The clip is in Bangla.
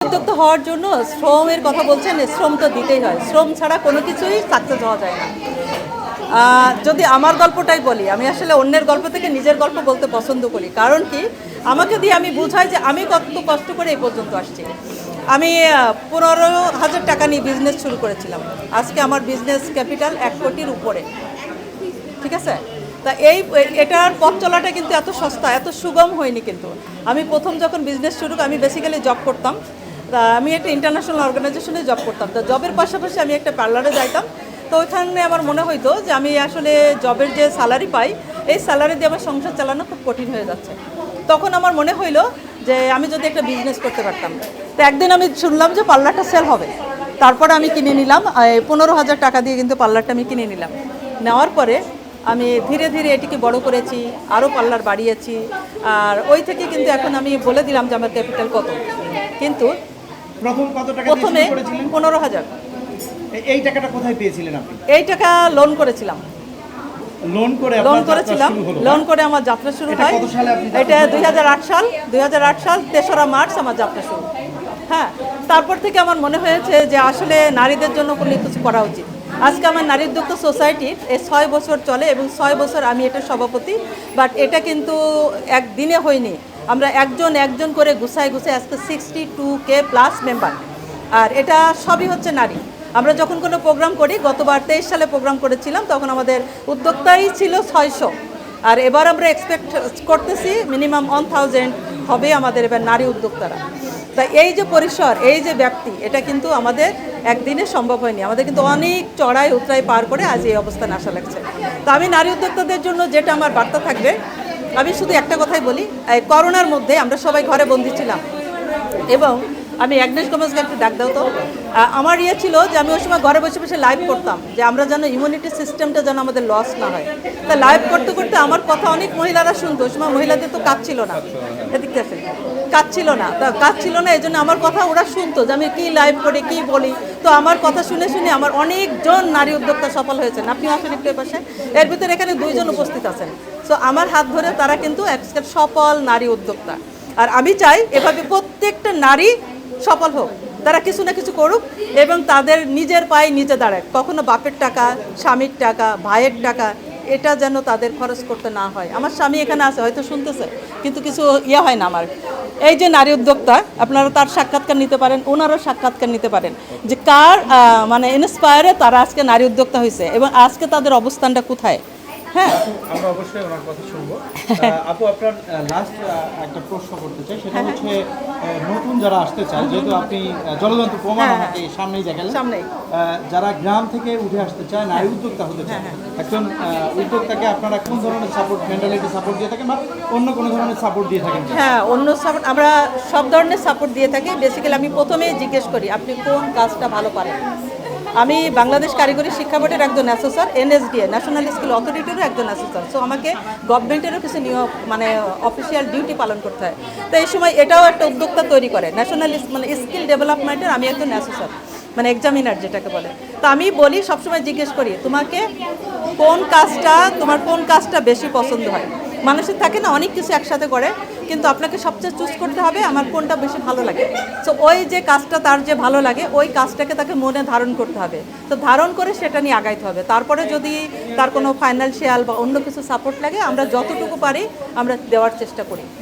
উদ্যোক্তা হওয়ার জন্য শ্রমের কথা বলছেন, শ্রম তো দিতেই হয়। শ্রম ছাড়া কোনো কিছুই সাকসেস হওয়া যায় না। যদি আমার গল্পটাই বলি, আমি আসলে অন্যের গল্প থেকে নিজের গল্প বলতে পছন্দ করি। কারণ কি, আমাকে দিয়ে আমি বুঝাই যে আমি কত কষ্ট করে এই পর্যন্ত আসছি। আমি 15,000 টাকা নিয়ে বিজনেস শুরু করেছিলাম। আজকে আমার বিজনেস ক্যাপিটাল 1 কোটির উপরে। ঠিক আছে, তা এটার পথ চলাটা কিন্তু এত সস্তা, এত সুগম হয়নি। কিন্তু আমি প্রথম যখন বিজনেস শুরু আমি বেসিক্যালি জব করতাম। তা আমি একটা ইন্টারন্যাশনাল অর্গানাইজেশনে জব করতাম। তো জবের পাশাপাশি আমি একটা পার্লারে যাইতাম। তো ওইখানে আমার মনে হইতো যে আমি আসলে জবের যে স্যালারি পাই, এই স্যালারি দিয়ে আমার সংসার চালানো খুব কঠিন হয়ে যাচ্ছে। তখন আমার মনে হইলো যে আমি যদি একটা বিজনেস করতে পারতাম। তো একদিন আমি শুনলাম যে পার্লারটা সেল হবে। তারপরে আমি কিনে নিলাম, 15,000 টাকা দিয়ে কিন্তু পার্লারটা আমি কিনে নিলাম। নেওয়ার পরে আমি ধীরে ধীরে এটিকে বড় করেছি, আরও পার্লার বাড়িয়েছি। আর ওই থেকে কিন্তু এখন আমি বলে দিলাম যে আমার ক্যাপিটাল কত। কিন্তু প্রথমে 15,000। এই টাকাটা কোথায় পেয়েছিলেন আপনি? এই টাকা লোন করেছিলাম। লোন করে আমার যাত্রা শুরু হয়। এটা 2008 সাল 3রা মার্চ আমার যাত্রা শুরু। হ্যাঁ, তারপর থেকে আমার মনে হয়েছে যে আসলে নারীদের জন্য কোনো কিছু করা উচিত। আজকে আমার নারী উদ্যোক্তা সোসাইটির 6 বছর চলে এবং 6 বছর আমি এটার সভাপতি। বাট এটা কিন্তু একদিনে হয়নি। আমরা একজন করে গুছায় আজকে 62K প্লাস মেম্বার। আর এটা সবই হচ্ছে নারী। আমরা যখন কোনো প্রোগ্রাম করি, গতবার 23 সালে প্রোগ্রাম করেছিলাম, তখন আমাদের উদ্যোক্তাই ছিল 600। আর এবার আমরা এক্সপেক্ট করতেছি মিনিমাম 1000 হবে আমাদের এবার নারী উদ্যোক্তারা। তাই এই যে পরিসর, এই যে ব্যাপ্তি, এটা কিন্তু আমাদের একদিনে সম্ভব হয়নি। আমাদের কিন্তু অনেক চড়াই উতরাই পার করে আজ এই অবস্থানে আসা লাগছে। তো আমি নারী উদ্যোক্তাদের জন্য যেটা আমার বার্তা থাকবে, আমি শুধু একটা কথাই বলি। এই করোনার মধ্যে আমরা সবাই ঘরে বন্দী ছিলাম এবং আমি অ্যাগনেস গোমেজকে একটু ডাক দাও তো। আমার ছিল যে আমি ওই সময় ঘরে বসে লাইভ করতাম যে আমরা যেন ইমিউনিটি সিস্টেমটা যেন আমাদের লস না হয়। তা লাইভ করতে করতে আমার কথা অনেক মহিলারা শুনতো। ওই সময় মহিলাদের তো কাজ ছিল না, এদিক থেকে কাজ ছিল না, এই জন্য আমার কথা ওরা শুনতো যে আমি কী লাইভ করে কী বলি। তো আমার কথা শুনে আমার অনেকজন নারী উদ্যোক্তা সফল হয়েছেন। আপনিও আসেন একটু পাশে, এর ভিতরে এখানে 2 জন উপস্থিত আছেন। সো আমার হাত ধরে তারা কিন্তু আজকের সফল নারী উদ্যোক্তা। আর আমি চাই এভাবে প্রত্যেকটা নারী সফল হোক, তারা কিছু না কিছু করুক এবং তাদের নিজের পায়ে নিজে দাঁড়ায়। কখনো বাপের টাকা, স্বামীর টাকা, ভাইয়ের টাকা এটা যেন তাদের খরচ করতে না হয়। আমার স্বামী এখানে আছে, হয়তো শুনতেছে, কিন্তু কিছু হয় না আমার। এই যে নারী উদ্যোক্তা, আপনারা তার সাক্ষাৎকার নিতে পারেন, ওনারও সাক্ষাৎকার নিতে পারেন যে কার মানে ইন্সপায়ারে তারা আজকে নারী উদ্যোক্তা হয়েছে এবং আজকে তাদের অবস্থানটা কোথায়। হ্যাঁ, আমরা অবশ্যই ওনার কথা শুনবো। আপু, আপনার লাস্ট একটা প্রশ্ন করতে চাই, সেটা হচ্ছে নতুন যারা আসতে চায়, যেহেতু আপনি জলযন্ত্র প্রমাণ আমাকে সামনেই দেখালেন, যারা গ্রাম থেকে উঠে আসতে চায়, নারী উদ্যোক্তা হতে চায়, একজন উদ্যোক্তাকে আপনারা কোন ধরনের সাপোর্ট, মেন্টালিটি সাপোর্ট দিয়ে থাকেন বা অন্য কোনো ধরনের সাপোর্ট দিয়ে থাকেন? হ্যাঁ, অন্য সাপোর্ট আমরা সব ধরনের সাপোর্ট দিয়ে থাকি। বেসিক্যালি আমি প্রথমেই জিজ্ঞেস করি আপনি কোন কাজটা ভালো পারেন। আমি বাংলাদেশ কারিগরি শিক্ষা বোর্ডের একজন অ্যাসেসর, NSDA ন্যাশনাল স্কিল অথরিটিরও একজন অ্যাসেসর। সো আমাকে গভর্নমেন্টেরও কিছু নিয়ম মানে অফিসিয়াল ডিউটি পালন করতে হয়। তো এই সময় এটাও একটা উদ্যোক্তা তৈরি করে। ন্যাশনাল মানে স্কিল ডেভেলপমেন্টের আমি একজন অ্যাসেসর, মানে এক্সামিনার যেটাকে বলে। তো আমি বলি, সবসময় জিজ্ঞেস করি তোমার কোন কাজটা বেশি পছন্দ হয়। মানুষের থাকে না অনেক কিছু একসাথে করে, কিন্তু আপনাকে সবচেয়ে চুজ করতে হবে আমার কোনটা বেশি ভালো লাগে। সো ওই যে কাজটা তার যে ভালো লাগে, ওই কাজটাকে তাকে মনে ধারণ করতে হবে। তো ধারণ করে সেটা নিয়ে আগাইতে হবে। তারপরে যদি তার কোনো ফাইন্যান্সিয়াল বা অন্য কিছু সাপোর্ট লাগে, আমরা যতটুকু পারি আমরা দেওয়ার চেষ্টা করি।